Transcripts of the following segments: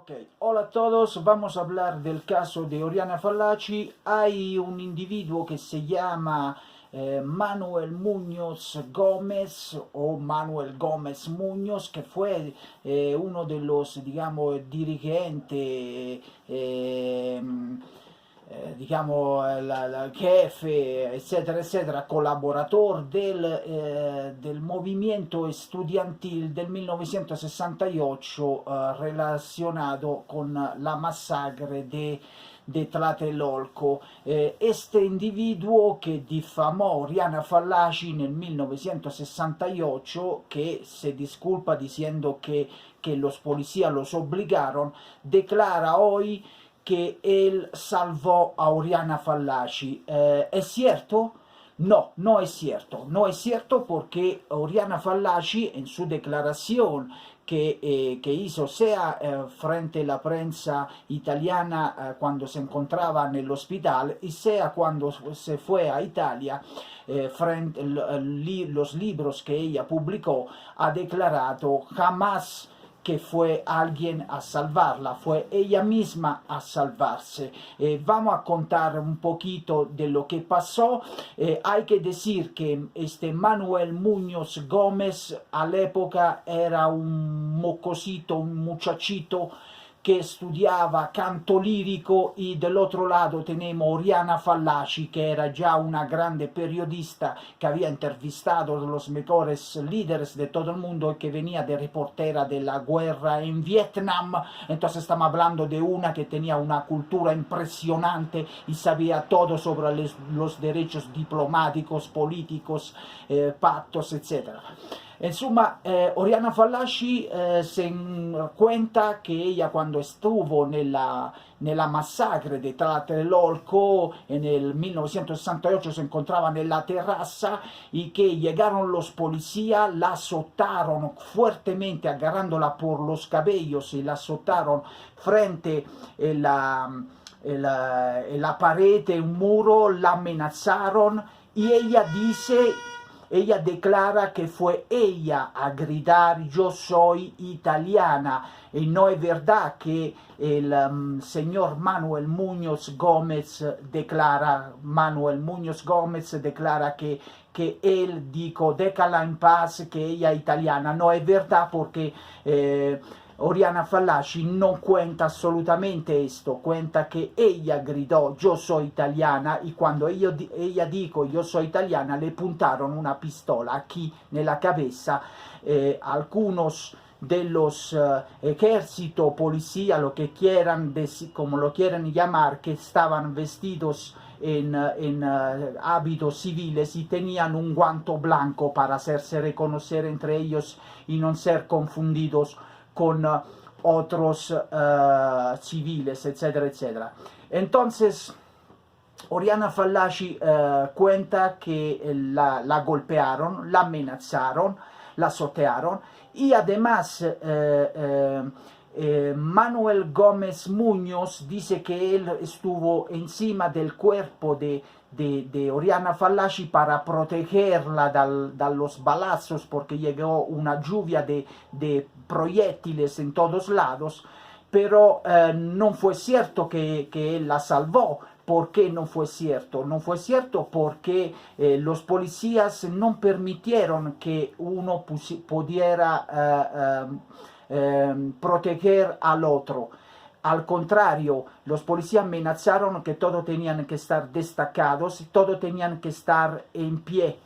Ok, hola a todos, vamos a hablar del caso de Oriana Fallaci. Hay un individuo que se llama Manuel Muñoz Gómez o Manuel Gómez Muñoz, que fue uno de los, digamos, dirigentes, digamos, jefe, etcétera, etcétera, colaborador del movimiento estudiantil del 1968 relacionado con la masacre de Tlatelolco. Este individuo que difamó a Oriana Fallaci en el 1968, que se disculpa diciendo que los policías los obligaron, declara hoy que él salvó a Oriana Fallaci. ¿Es cierto? No, no es cierto. No es cierto porque Oriana Fallaci en su declaración que hizo sea frente a la prensa italiana cuando se encontraba en el hospital y sea cuando se fue a Italia, frente los libros que ella publicó, ha declarado jamás que fue alguien a salvarla, fue ella misma a salvarse. Vamos a contar un poquito de lo que pasó. Hay que decir que este Manuel Muñoz Gómez a la época era un mocosito, un muchachito que estudiaba canto lírico, y del otro lado tenemos Oriana Fallaci, que era ya una grande periodista que había entrevistado a los mejores líderes de todo el mundo y que venía de reportera de la guerra en Vietnam. Entonces estamos hablando de una que tenía una cultura impresionante y sabía todo sobre los derechos diplomáticos, políticos, pactos, etc. En suma, Oriana Fallaci se cuenta que ella cuando estuvo nella masacre de Tlatelolco en el 1968 se encontraba en la terraza y que llegaron los policías, la azotaron fuertemente agarrándola por los cabellos y la azotaron frente a la pared, un muro, la amenazaron y ella declara que fue ella a gritar yo soy italiana, y no es verdad que el señor Manuel Muñoz Gómez declara que él dijo déjala en paz, que ella es italiana. No es verdad porque Oriana Fallaci no cuenta assolutamente esto, cuenta que ella gritó yo soy italiana y cuando ella dijo yo soy italiana le puntaron una pistola aquí nella cabeza. Algunos de los ejército, policía, lo que quieran, como lo quieran llamar, que estaban vestidos en hábitos civiles y tenían un guanto blanco para hacerse reconocer entre ellos y no ser confundidos con otros civiles, etcétera, etcétera. Entonces, Oriana Fallaci cuenta que la golpearon, la amenazaron, la azotearon y además Manuel Gómez Muñoz dice que él estuvo encima del cuerpo de Oriana Fallaci para protegerla de los balazos porque llegó una lluvia de proyectiles en todos lados, pero no fue cierto que él la salvó. ¿Por qué no fue cierto? No fue cierto porque los policías no permitieron que uno pudiera proteger al otro. Al contrario, los policías amenazaron que todos tenían que estar destacados y todos tenían que estar en pie.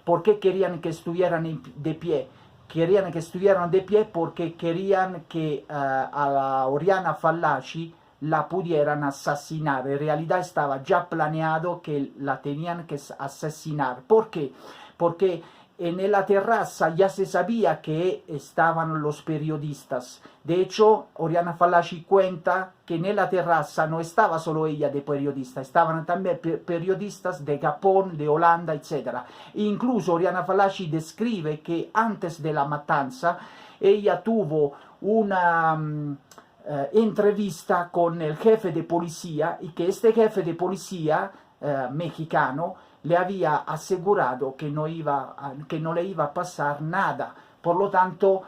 ¿Por qué querían que estuvieran de pie? Querían que estuvieran de pie porque querían que a la Oriana Fallaci la pudieran asesinar. En realidad estaba ya planeado que la tenían que asesinar. ¿Por qué? Porque en la terraza ya se sabía que estaban los periodistas. De hecho, Oriana Fallaci cuenta que en la terraza no estaba solo ella de periodista, estaban también periodistas de Japón, de Holanda, etc. E incluso Oriana Fallaci describe que antes de la matanza ella tuvo una entrevista con el jefe de policía y que este jefe de policía mexicano le había asegurado que no le iba a pasar nada. Por lo tanto,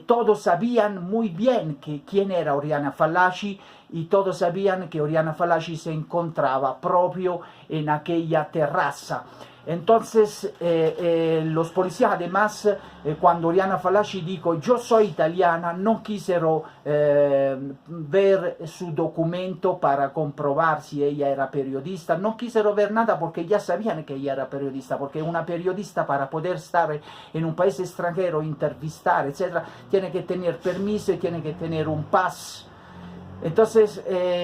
todos sabían muy bien quién era Oriana Fallaci y todos sabían que Oriana Fallaci se encontraba propio en aquella terraza. Entonces los policías además, cuando Oriana Fallaci dijo yo soy italiana, no quisieron ver su documento para comprobar si ella era periodista, no quisieron ver nada porque ya sabían que ella era periodista, porque una periodista para poder estar en un país extranjero, entrevistar, etc., tiene que tener permiso y tiene que tener un pass. Entonces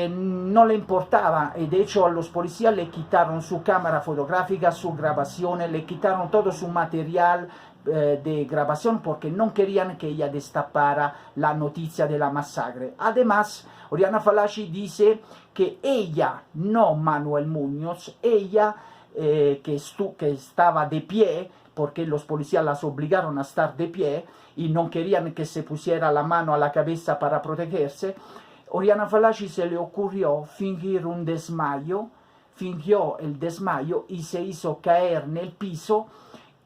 no le importaba, y de hecho a los policías le quitaron su cámara fotográfica, sus grabaciones, le quitaron todo su material de grabación porque no querían que ella destapara la noticia de la masacre. Además, Oriana Fallaci dice que ella, no Manuel Muñoz, ella que estaba de pie, porque los policías las obligaron a estar de pie y no querían que se pusiera la mano a la cabeza para protegerse. Oriana Fallaci se le ocurrió fingir un desmayo, fingió el desmayo y se hizo caer en el piso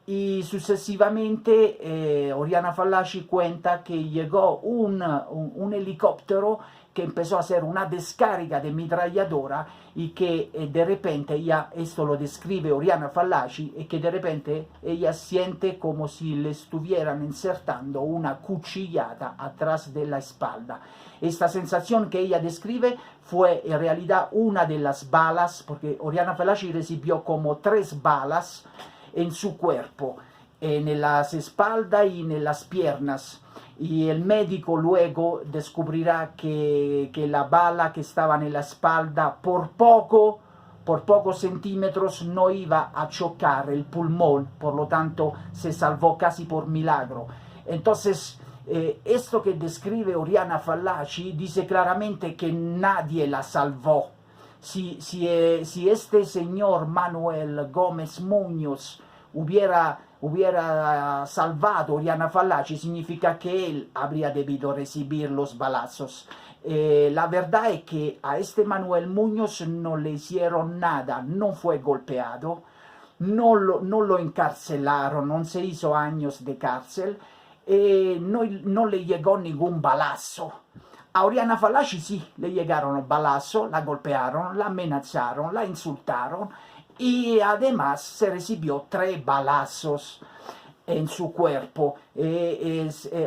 y sucesivamente Oriana Fallaci cuenta que llegó un helicóptero que empezó a hacer una descarga de ametralladora y que de repente ella, esto lo describe Oriana Fallaci, y que de repente ella siente como si le estuvieran insertando una cuchillada atrás de la espalda. Esta sensación que ella describe fue en realidad una de las balas, porque Oriana Fallaci recibió como 3 balas en su cuerpo, en las espaldas y en las piernas. Y el médico luego descubrirá que la bala que estaba en la espalda por pocos centímetros no iba a chocar el pulmón, por lo tanto se salvó casi por milagro. Entonces, esto que describe Oriana Fallaci dice claramente que nadie la salvó. Si este señor Manuel Gómez Muñoz hubiera salvado a Oriana Fallaci, significa que él habría debido recibir los balazos. La verdad es que a este Manuel Muñoz no le hicieron nada, no fue golpeado, no lo encarcelaron, no se hizo años de cárcel, no le llegó ningún balazo. A Oriana Fallaci sí, le llegaron balazos, la golpearon, la amenazaron, la insultaron y además se recibió 3 balazos en su cuerpo.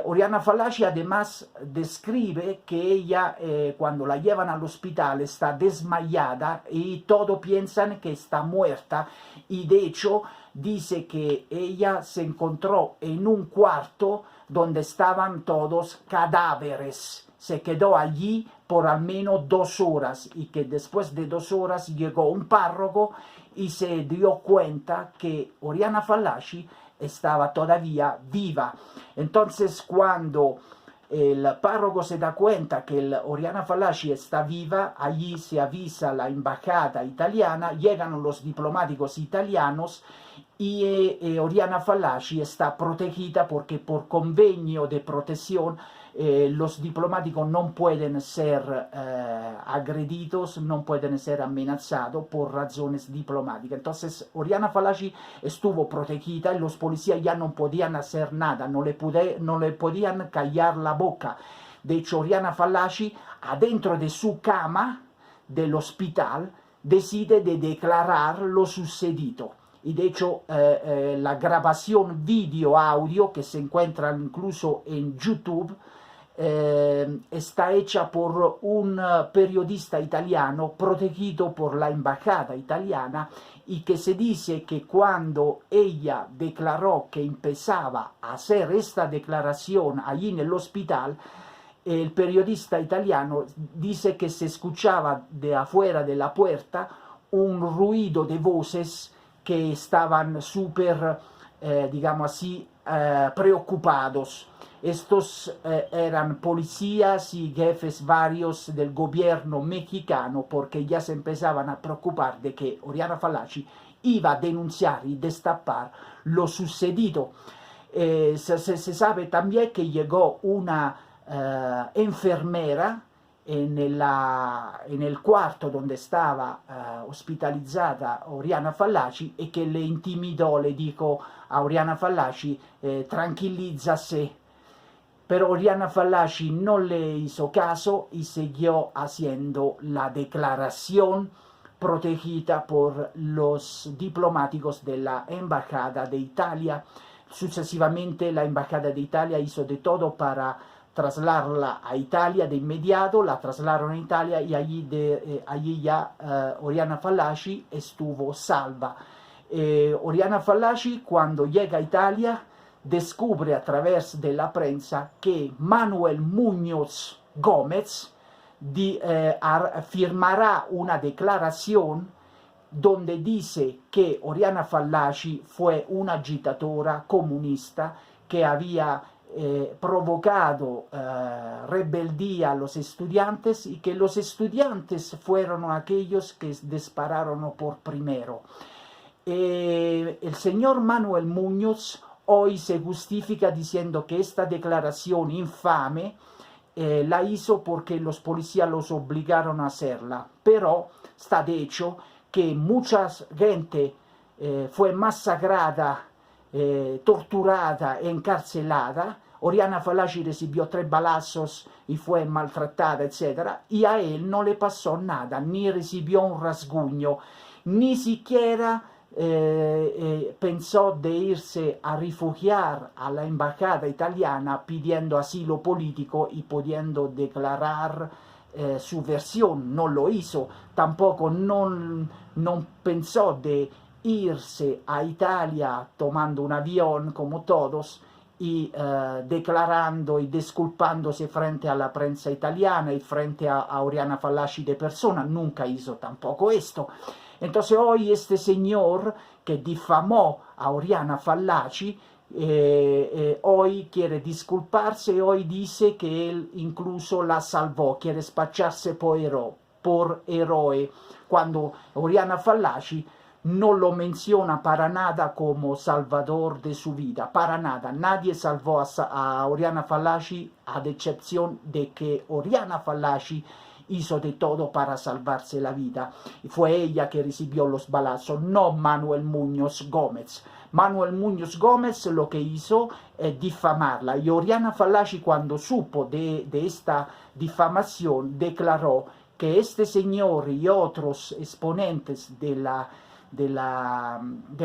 Oriana Fallaci además describe que ella cuando la llevan al hospital está desmayada y todos piensan que está muerta, y de hecho dice que ella se encontró en un cuarto donde estaban todos cadáveres. Se quedó allí por al menos 2 horas y que después de 2 horas llegó un párroco y se dio cuenta que Oriana Fallaci estaba todavía viva. Entonces cuando el párroco se da cuenta que Oriana Fallaci está viva, allí se avisa la embajada italiana, llegan los diplomáticos italianos y Oriana Fallaci está protegida porque por convenio de protección los diplomáticos no pueden ser agredidos, no pueden ser amenazados por razones diplomáticas. Entonces Oriana Fallaci estuvo protegida y los policías ya no podían hacer nada, no le podían callar la boca. De hecho, Oriana Fallaci, adentro de su cama del hospital, decide de declarar lo sucedido. Y de hecho la grabación video-audio que se encuentra incluso en YouTube está hecha por un periodista italiano protegido por la embajada italiana, y que se dice que cuando ella declaró que empezaba a hacer esta declaración allí en el hospital, el periodista italiano dice que se escuchaba de afuera de la puerta un ruido de voces que estaban súper, digamos así, preocupados. Estos eran policías y jefes varios del gobierno mexicano, porque ya se empezaban a preocupar de que Oriana Fallaci iba a denunciar y destapar lo sucedido. Se sabe también que llegó una enfermera en el cuarto donde estaba hospitalizzata Oriana Fallaci e che le intimidò, le dijo a Oriana Fallaci tranquillízzase. Pero Oriana Fallaci no le hizo caso y siguió haciendo la declaración protegida por los diplomáticos de la Embajada de Italia. Sucesivamente la Embajada de Italia hizo de todo para trasladarla a Italia de inmediato, la trasladaron a Italia y allí ya Oriana Fallaci estuvo salva. Oriana Fallaci, cuando llega a Italia, descubre a través de la prensa que Manuel Muñoz Gómez firmará una declaración donde dice que Oriana Fallaci fue una agitadora comunista que había provocado rebeldía a los estudiantes y que los estudiantes fueron aquellos que dispararon por primero. El señor Manuel Muñoz hoy se justifica diciendo que esta declaración infame la hizo porque los policías los obligaron a hacerla, pero está de hecho que mucha gente fue masacrada, torturada, encarcelada. Oriana Fallaci recibió 3 balazos y fue maltratada, etc. Y a él no le pasó nada, ni recibió un rasguño, ni siquiera pensó de irse a refugiar a la embajada italiana pidiendo asilo político y pudiendo declarar su versión. No lo hizo, tampoco no pensó de irse a Italia tomando un avión como todos y declarando y disculpándose frente a la prensa italiana y frente a Oriana Fallaci de persona. Nunca hizo tampoco esto. Entonces hoy este señor que difamó a Oriana Fallaci hoy quiere disculparse, hoy dice que él incluso la salvó, quiere spacciarse por héroe, cuando Oriana Fallaci no lo menciona para nada como salvador de su vida, para nada. Nadie salvó a Oriana Fallaci, a excepción de que Oriana Fallaci hizo de todo para salvarse la vida. Y fue ella que recibió los balazos, no Manuel Muñoz Gómez. Manuel Muñoz Gómez lo que hizo es difamarla. Y Oriana Fallaci, cuando supo de esta difamación, declaró que este señor y otros exponentes del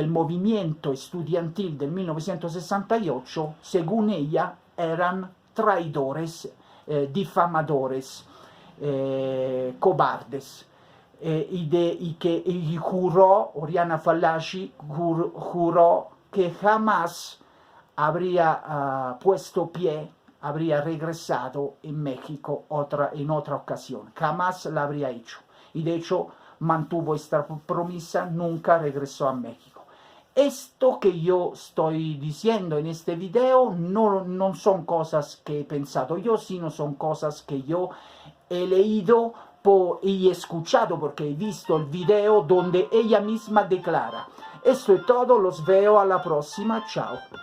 movimiento estudiantil del 1968, según ella, eran traidores, difamadores, cobardes, y juró, Oriana Fallaci juró que jamás habría puesto pie, habría regresado en México en otra ocasión, jamás la habría hecho, y de hecho mantuvo esta promesa, nunca regresó a México. Esto que yo estoy diciendo en este video no son cosas que he pensado yo, sino son cosas que yo he leído y escuchado, porque he visto el video donde ella misma declara. Esto es todo, los veo a la próxima, chao.